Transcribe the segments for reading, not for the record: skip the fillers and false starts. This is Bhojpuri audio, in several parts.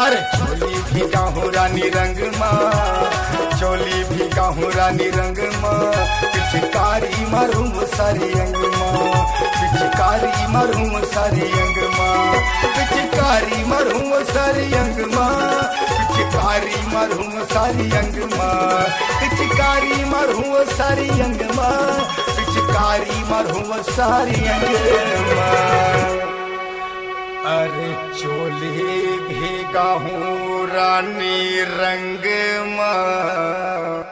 अरे चोली भीगा हूँ रानी रंग माँ, चोली भीगा हूँ रानी रंग माँ, पिचकारी मारूं सारी अंग माँ, पिचकारी मारूं सारी अंग माँ, पिचकारी मारूं सारी अंग माँ, पिचकारी मारूं सारी अंग माँ, पिचकारी मारूं सारी अंग माँ, पिचकारी मारूं सारी अंग माँ। अरे चोली भीगा हूँ रानी रंग माँ,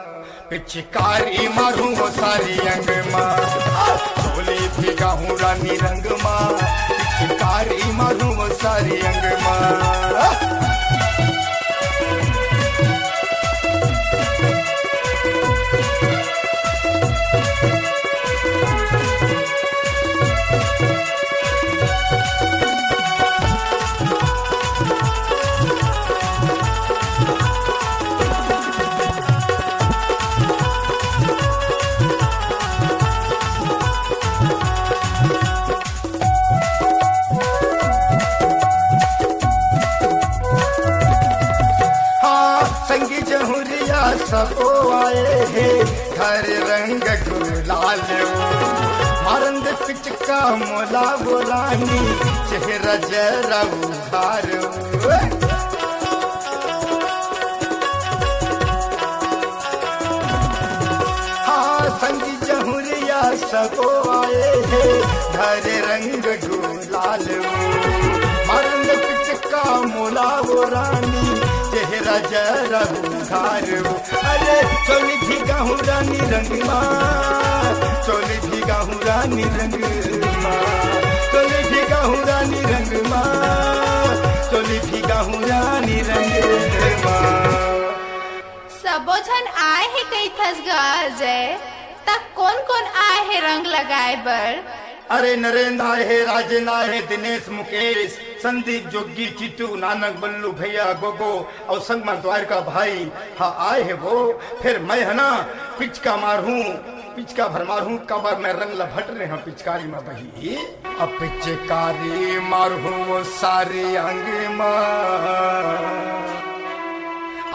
पिचकारी मारूं वो सारी अंग माँ। चोली भीगा हूँ रानी रंग माँ, पिचकारी मारूं वो सारी अंग माँ। संगी जहुरिया सबो आए है घर रंग गुलाल, मारंग पिचका मोला बोलानी चेहरा जरा उधार। हाँ संगी जहुरिया सबो आए है घर रंग गुलाल, मारंग पिचका मोला बोलानी चेहरा जरा उधार। अरे चोली भीगा हूँ रानी रंग माँ, चोली भीगा हूँ रानी रंग माँ, चोली भीगा हूँ रानी रंग माँ, चोली भीगा हूँ रानी रंग माँ। सबो झन आए है कई थस गए तक कौन कौन आए है रंग लगाए बर? अरे नरेंद्र आए है, राजन आए है, दिनेश, मुकेश, संदीप, जोगी, चिट्टू, नानक, बल्लू, भैया, गोगो और संगमा द्वारका भाई हाँ आए है वो। फिर मैं है ना पिचका मारूं, पिचका भर मारूं, कबर में रंग लभट रहे हैं पिचकारी में बही। अब पिचकारी मारूं वो सारे अंग माँ,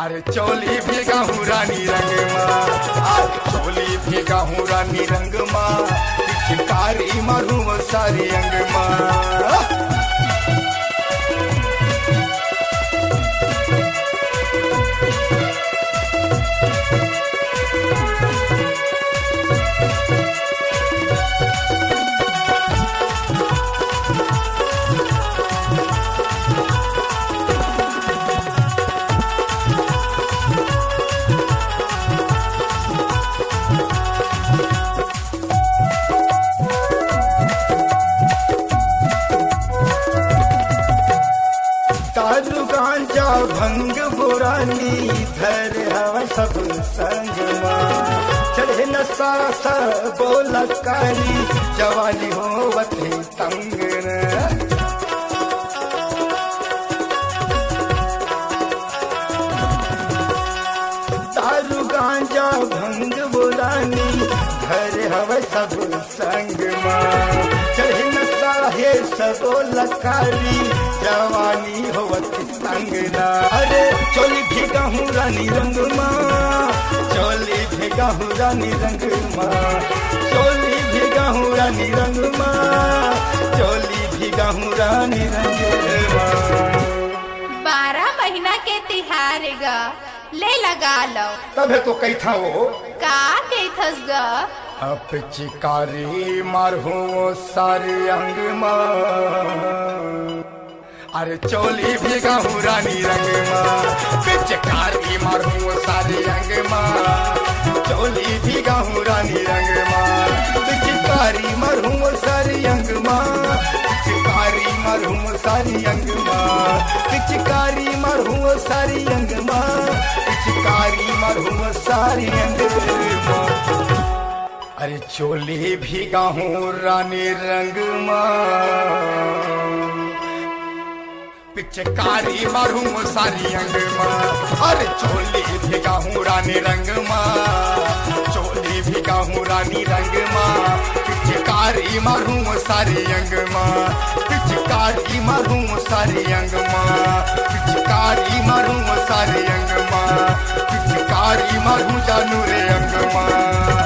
अरे चोली भीगा हूँ रानी रंग माँ, चोली भीगा हूँ रानी रंग माँ, पिचकारी मारूं वो सारी अंग माँ। दारू गांजा भंग बुरानी धर हवा सब संग माँ, चढ़े नशा सब बोला कारी जवानी होवते तंग न। दारू गांजा भंग बुरानी धर हवा सब संग माँ, चढ़े नशा है सब बोला कारी जवानी होवत संगना। अरे चोली भीगा हूँ रानी रंग माँ, चोली भीगा हूँ रानी रंग माँ, चोली भीगा हूँ रानी रंग माँ, चोली भीगा हूँ रानी रंग माँ। 12 महीना के तिहार गा ले लगा लो तबे तो कही था वो का कही थस गा। अब पिचकारी मारूं सारे अंग माँ, अरे चोली भीगा हूँ रानी रंग माँ, पिचकारी मारूं सारे अंग माँ, चोली भीगा हूँ रानी रंग माँ, पिचकारी मारूं सारी अंग माँ, पिचकारी मारूं सारी अंग माँ, पिचकारी मारूं सारी अंग माँ, पिचकारी मारूं सारी अंग माँ। अरे चोली भीगा हूँ रानी रंग माँ, पिचकारी मारूं सारी अंग माँ, अरे चोली भीगा हूँ रानी रंग माँ, चोली भीगा हूँ रानी रंग माँ, पिचकारी मारूं सारी अंग माँ, पिचकारी पिचकारी मारूं सारे अंग माँ, पिचकारी मारूं सारे अंग माँ, पिचकारी मारूं जानू रे अंग माँ।